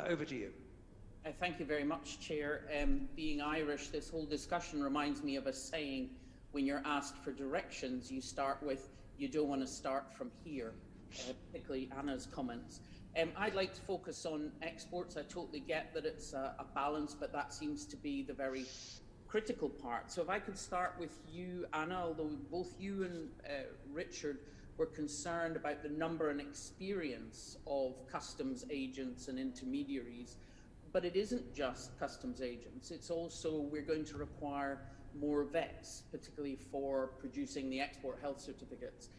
over to you. Thank you very much, Chair. Being Irish, this whole discussion reminds me of a saying: when you're asked for directions, you start with, you don't want to start from here, particularly Anna's comments. I'd like to focus on exports. I totally get that it's a balance, but that seems to be the very critical part. So if I could start with you, Anna, although both you and Richard were concerned about the number and experience of customs agents and intermediaries, but it isn't just customs agents. It's also, we're going to require more vets, particularly for producing the export health certificates.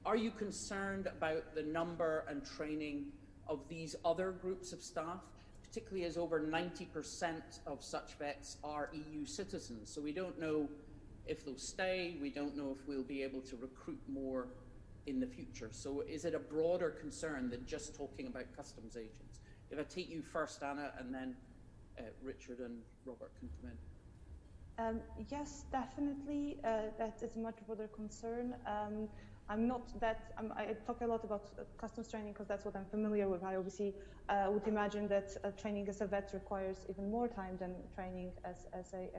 Are you concerned about the number and training of these other groups of staff, particularly as over 90% of such vets are EU citizens? So we don't know if they'll stay, we don't know if we'll be able to recruit more in the future. So is it a broader concern than just talking about customs agents? If I take you first, Anna, and then Richard and Robert can come in. Yes, definitely, that is a much broader concern. I talk a lot about customs training because that's what I'm familiar with. I obviously would imagine that training as a vet requires even more time than training as a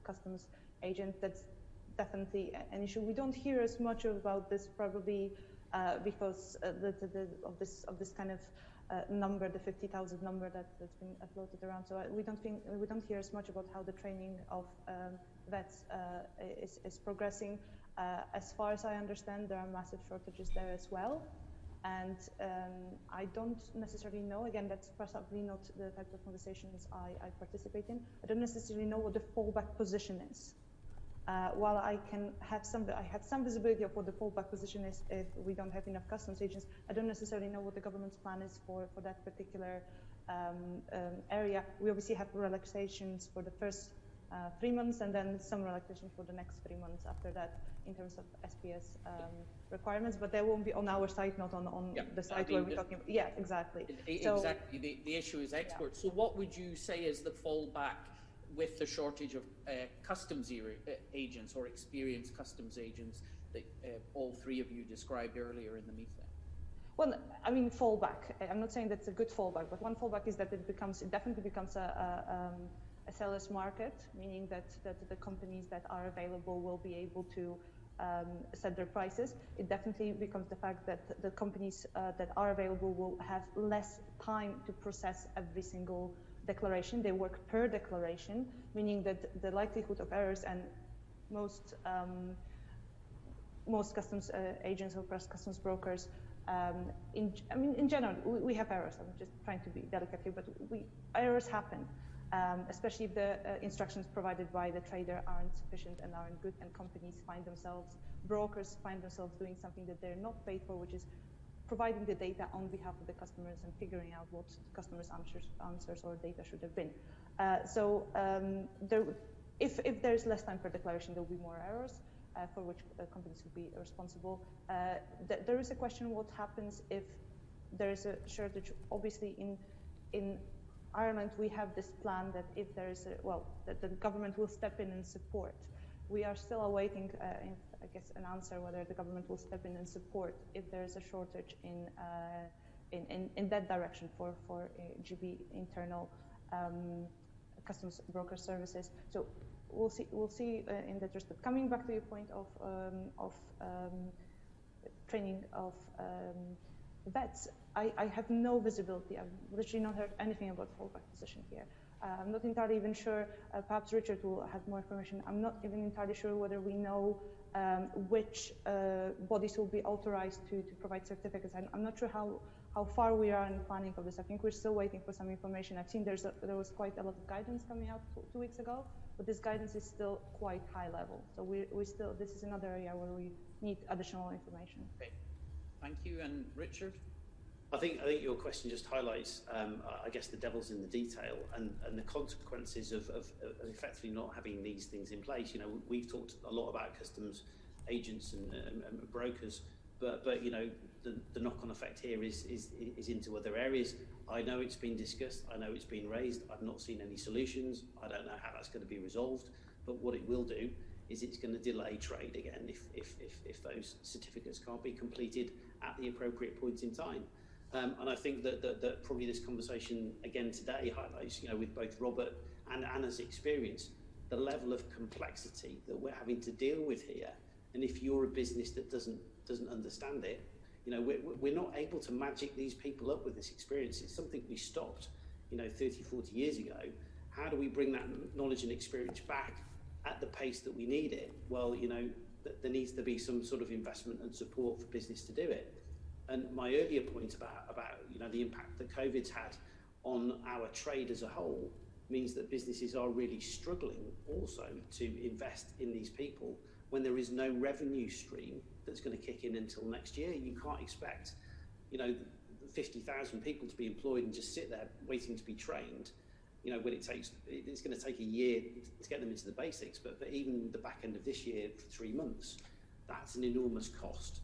customs agent. That's definitely an issue. We don't hear as much about this, probably because of this kind of number, the 50,000 number that's been floated around. So we don't hear as much about how the training of vets is progressing. As far as I understand, there are massive shortages there as well. And I don't necessarily know, again, that's possibly not the type of conversations I participate in. I don't necessarily know what the fallback position is. While I have some visibility of what the fallback position is if we don't have enough customs agents, I don't necessarily know what the government's plan is for that particular area. We obviously have relaxations for the first 3 months, and then some relaxation for the next 3 months after that in terms of SPS requirements, but they won't be on our site, not on the site where we're talking about. Yeah, exactly. Exactly. The issue is exports. So what would you say is the fallback with the shortage of customs agents or experienced customs agents that all three of you described earlier in the meeting? Well, I mean, fallback. I'm not saying that's a good fallback, but one fallback is that it definitely becomes a seller's market, meaning that the companies that are available will be able to set their prices. It definitely becomes the fact that the companies that are available will have less time to process every single declaration. They work per declaration, meaning that the likelihood of errors, and most customs agents or customs brokers, in general, we have errors. I'm just trying to be delicate here, but errors happen. Especially if the instructions provided by the trader aren't sufficient and aren't good, and brokers find themselves doing something that they're not paid for, which is providing the data on behalf of the customers and figuring out what customers' answers or data should have been. If there's less time per declaration, there will be more errors for which companies will be responsible. There is a question: what happens if there is a shortage? Obviously, in Ireland, we have this plan that if there is that the government will step in and support. We are still awaiting, I guess, an answer whether the government will step in and support if there is a shortage in that direction for GB internal customs broker services. So we'll see in that respect. Coming back to your point of training of vets, I have no visibility. I've literally not heard anything about fallback position here. I'm not entirely even sure, perhaps Richard will have more information. I'm not even entirely sure whether we know which bodies will be authorized to provide certificates. I'm not sure how far we are in planning of this. I think we're still waiting for some information. I've seen there was quite a lot of guidance coming out 2 weeks ago, but this guidance is still quite high level. So this is another area where we need additional information. Okay. Thank you. And Richard? I think your question just highlights, I guess, the devil's in the detail and the consequences of effectively not having these things in place. You know, we've talked a lot about customs agents and brokers, but you know, the knock-on effect here is into other areas. I know it's been discussed. I know it's been raised. I've not seen any solutions. I don't know how that's going to be resolved. But what it will do is it's going to delay trade again if those certificates can't be completed at the appropriate points in time. And I think that probably this conversation again today highlights, with both Robert and Anna's experience, the level of complexity that we're having to deal with here. And if you're a business that doesn't understand it, we're not able to magic these people up with this experience. It's something we stopped, 30, 40 years ago. How do we bring that knowledge and experience back at the pace that we need it? Well, there needs to be some sort of investment and support for business to do it. And my earlier point about the impact that COVID's had on our trade as a whole means that businesses are really struggling also to invest in these people when there is no revenue stream that's going to kick in until next year. You can't expect 50,000 people to be employed and just sit there waiting to be trained, when it's going to take a year to get them into the basics, but even the back end of this year for 3 months, that's an enormous cost.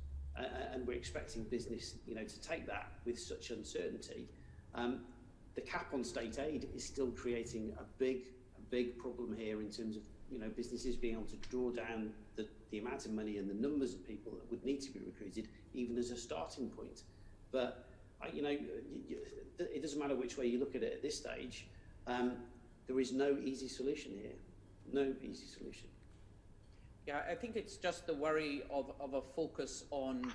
And we're expecting business, to take that with such uncertainty. The cap on state aid is still creating a big problem here in terms of, businesses being able to draw down the amount of money and the numbers of people that would need to be recruited, even as a starting point. But, it doesn't matter which way you look at it at this stage. There is no easy solution here. No easy solution. Yeah, I think it's just the worry of a focus on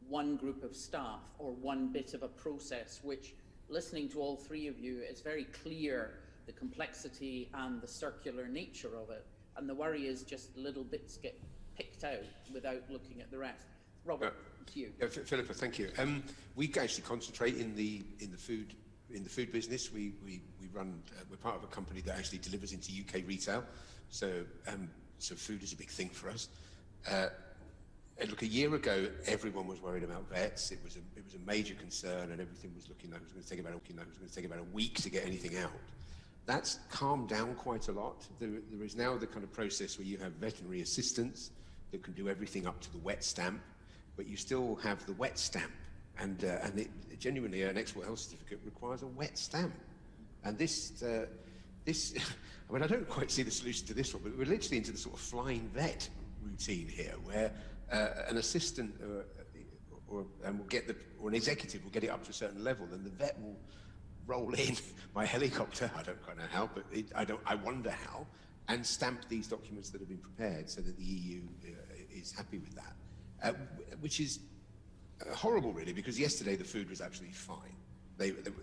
one group of staff or one bit of a process, which, listening to all three of you, it's very clear the complexity and the circular nature of it. And the worry is just little bits get picked out without looking at the rest. Robert, to you. Yeah, Philippa, thank you. We actually concentrate in the food business. We run. We're part of a company that actually delivers into UK retail. So food is a big thing for us. And look, a year ago, everyone was worried about vets. It was a major concern, and everything was looking like it was going to take about a week to get anything out. That's calmed down quite a lot. There is now the kind of process where you have veterinary assistants that can do everything up to the wet stamp, but you still have the wet stamp, and genuinely an export health certificate requires a wet stamp. And this, I mean, I don't quite see the solution to this one, but we're literally into the sort of flying vet routine here, where an assistant or an executive will get it up to a certain level, and the vet will roll in by helicopter. I don't quite know how, but I wonder how, and stamp these documents that have been prepared so that the EU is happy with that, which is horrible, really, because yesterday the food was absolutely fine.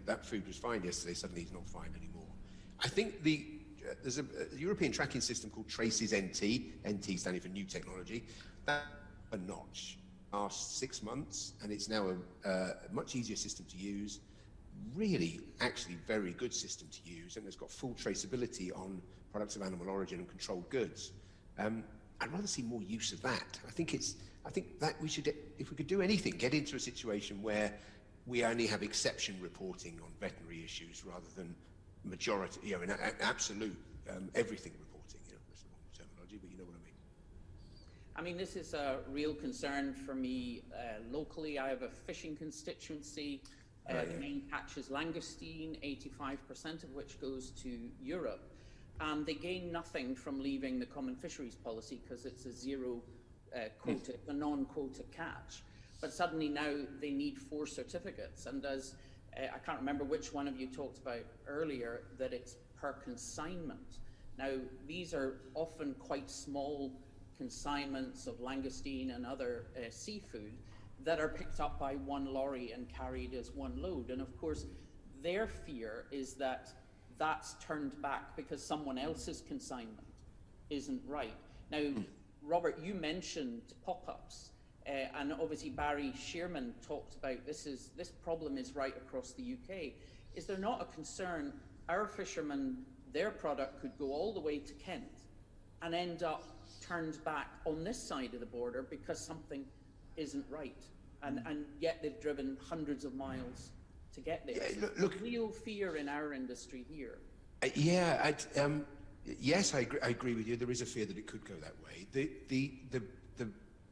That food was fine yesterday. Suddenly it's not fine anymore. I think there's a European tracking system called Traces NT. NT standing for New Technology. That's a notch. Last 6 months, and it's now a much easier system to use. Really, actually, very good system to use, and it's got full traceability on products of animal origin and controlled goods. I'd rather see more use of that. I think that we should, if we could do anything, get into a situation where we only have exception reporting on veterinary issues rather than majority, an absolute everything reporting. That's the wrong terminology, but you know what I mean. I mean, this is a real concern for me locally. I have a fishing constituency. The main catch is langoustine, 85% of which goes to Europe. And they gain nothing from leaving the common fisheries policy because it's a zero quota, a non-quota catch. But suddenly now they need 4 certificates. And as I can't remember which one of you talked about earlier, that it's per consignment. Now, these are often quite small consignments of langoustine and other seafood that are picked up by one lorry and carried as one load. And of course, their fear is that that's turned back because someone else's consignment isn't right. Now, Robert, you mentioned pop-ups, and obviously Barry Shearman talked about this problem is right across the UK. Is there not a concern our fishermen, their product could go all the way to Kent and end up turned back on this side of the border because something isn't right, and yet they've driven hundreds of miles to get there? Yeah, look, real fear in our industry here. Yes, I agree with you. There is a fear that it could go that way. The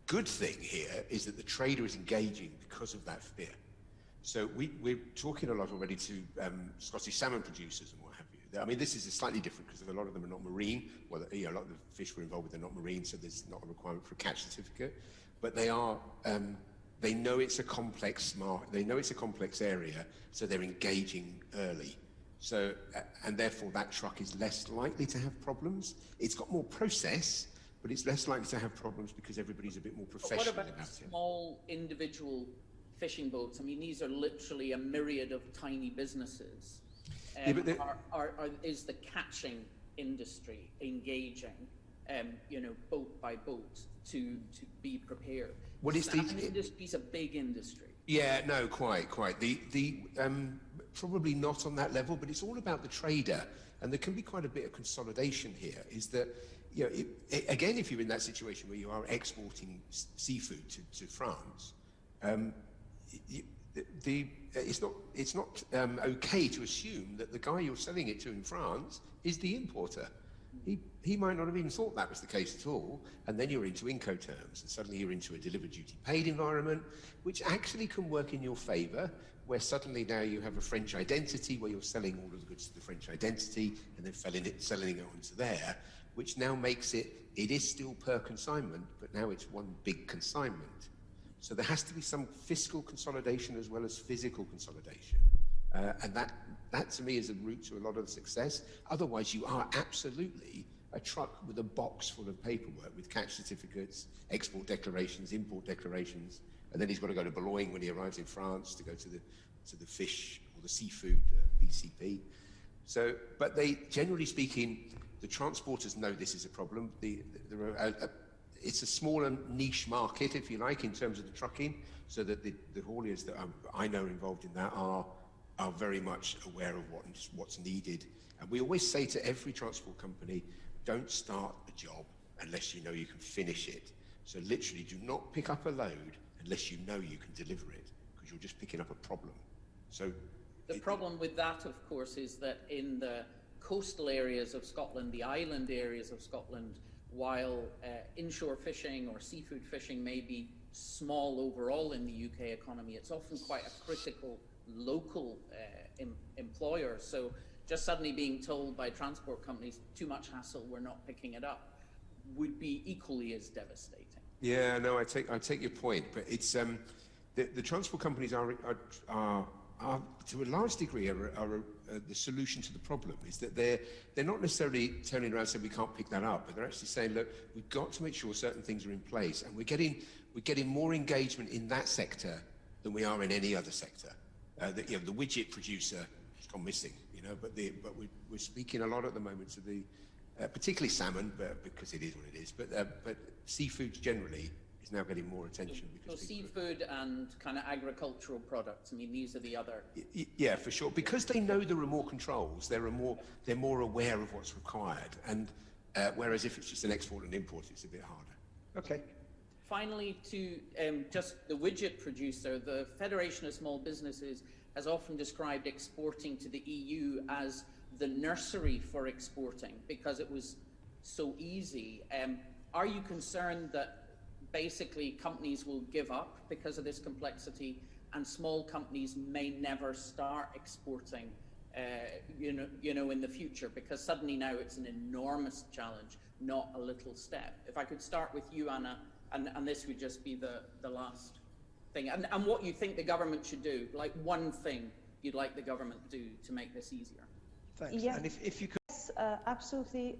good thing here is that the trader is engaging because of that fear. So we're talking a lot already to Scottish salmon producers and what have you. I mean, this is slightly different because a lot of them are not marine. Well, a lot of the fish we're involved with are not marine, so there's not a requirement for a catch certificate. But they are They know it's a complex they know it's a complex area, so they're engaging early. So, and therefore that truck is less likely to have problems. It's got more process, but it's less likely to have problems because everybody's a bit more professional about it. What about small individual fishing boats? I mean, these are literally a myriad of tiny businesses. Yeah, but is the catching industry engaging, you know, boat by boat to be prepared? What is the industry's a big industry. Yeah, no, quite. The probably not on that level, but it's all about the trader, and there can be quite a bit of consolidation here. Is that, you know, again, if you're in that situation where you are exporting seafood to France, it's not okay to assume that the guy you're selling it to in France is the importer. He might not have even thought that was the case at all, and then you're into Incoterms, and suddenly you're into a delivered duty paid environment, which actually can work in your favour, where suddenly now you have a French identity where you're selling all of the goods to the French identity and then selling it onto there, which now makes it is still per consignment, but now it's one big consignment. So there has to be some fiscal consolidation as well as physical consolidation. And that to me is a route to a lot of success. Otherwise, you are absolutely a truck with a box full of paperwork with catch certificates, export declarations, import declarations, and then he's got to go to Boulogne when he arrives in France to go to the fish or the seafood BCP. So, but they, generally speaking, the transporters know this is a problem. It's a smaller niche market, if you like, in terms of the trucking, so that the hauliers that I know are involved in that are very much aware of what's needed. And we always say to every transport company, don't start a job unless you know you can finish it. So literally do not pick up a load unless you know you can deliver it, because you're just picking up a problem. So the problem with that, of course, is that in the coastal areas of Scotland, the island areas of Scotland, while inshore fishing or seafood fishing may be small overall in the UK economy, it's often quite a critical local employer. So just suddenly being told by transport companies, too much hassle, we're not picking it up, would be equally as devastating. Yeah, no, I take your point, but it's the transport companies are to a large degree are the solution to the problem. Is that they're not necessarily turning around and saying we can't pick that up, but they're actually saying, look, we've got to make sure certain things are in place, and we're getting more engagement in that sector than we are in any other sector. The widget producer has gone missing, but we're speaking a lot at the moment to the particularly salmon, but because it is what it is, but seafood generally is now getting more attention. Because so seafood and kind of agricultural products, I mean, these are the other... Yeah, for sure. Because they know there are more controls, they're more aware of what's required. And whereas if it's just an export and import, it's a bit harder. Okay. Finally, to just the widget producer, the Federation of Small Businesses has often described exporting to the EU as the nursery for exporting because it was so easy. Are you concerned that basically companies will give up because of this complexity and small companies may never start exporting in the future, because suddenly now it's an enormous challenge, not a little step? If I could start with you, Anna, and this would just be the last thing, and what you think the government should do, like one thing you'd like the government to do to make this easier. Thanks. Yeah. And if you could... Yes, absolutely.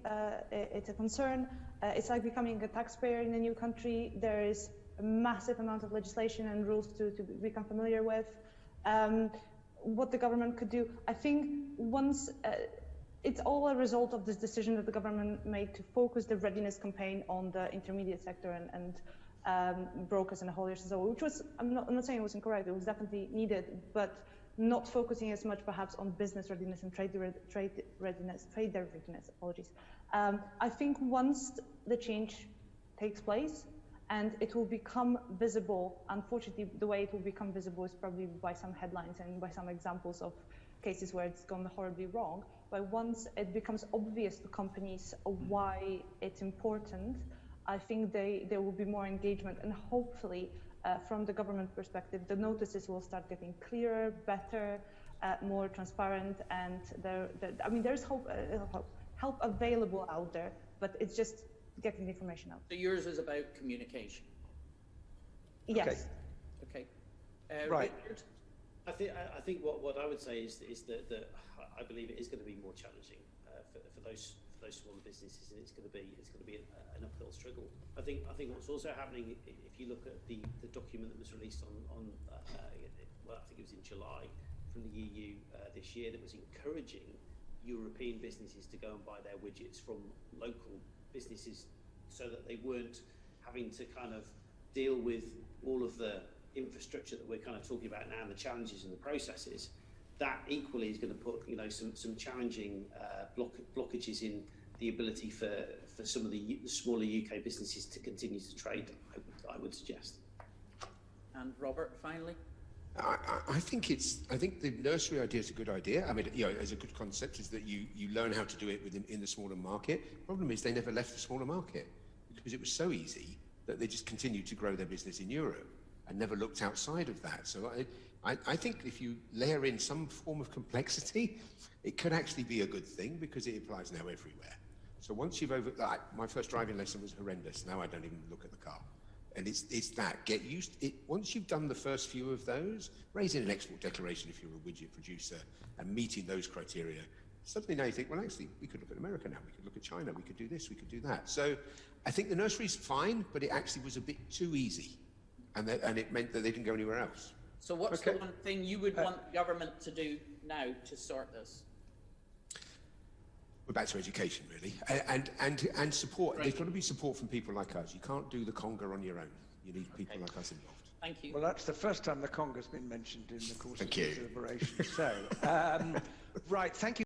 It's a concern. It's like becoming a taxpayer in a new country. There is a massive amount of legislation and rules to become familiar with. What the government could do, I think once, it's all a result of this decision that the government made to focus the readiness campaign on the intermediate sector and brokers and hauliers and so on, which was, I'm not saying it was incorrect, it was definitely needed, but not focusing as much perhaps on business readiness and trader readiness, apologies. I think once the change takes place and it will become visible, unfortunately the way it will become visible is probably by some headlines and by some examples of cases where it's gone horribly wrong, but once it becomes obvious to companies why it's important, I think there will be more engagement, and hopefully from the government perspective, the notices will start getting clearer, better, more transparent, and there's help available out there, but it's just getting the information out. So yours is about communication. Yes. Okay. Okay. Right. Richard? I think what I would say is that I believe it is going to be more challenging for those smaller businesses, and it's going to be an uphill struggle. I think what's also happening, if you look at the document that was released on well, I think it was in July from the EU this year, that was encouraging European businesses to go and buy their widgets from local businesses, so that they weren't having to kind of deal with all of the infrastructure that we're kind of talking about now and the challenges and the processes. That equally is going to put, some challenging blockages in the ability for some of the smaller UK businesses to continue to trade, I would suggest. And Robert, finally? I think the nursery idea is a good idea. I mean, as a good concept is that you learn how to do it in the smaller market. Problem is they never left the smaller market because it was so easy that they just continued to grow their business in Europe and never looked outside of that. So I think if you layer in some form of complexity, it could actually be a good thing because it applies now everywhere. So once you've my first driving lesson was horrendous. Now I don't even look at the car. And it's that, get used, once you've done the first few of those, raising an export declaration if you're a widget producer and meeting those criteria, suddenly now you think, well, actually, we could look at America now, we could look at China, we could do this, we could do that. So I think the nursery's fine, but it actually was a bit too easy. And it meant that they didn't go anywhere else. So what's the one thing you would want the government to do now to sort this? We're back to education, really, and support. Right. There's got to be support from people like us. You can't do the conga on your own. You need people like us involved. Thank you. Well, that's the first time the conga's been mentioned in the course of the deliberation. So, right, thank you.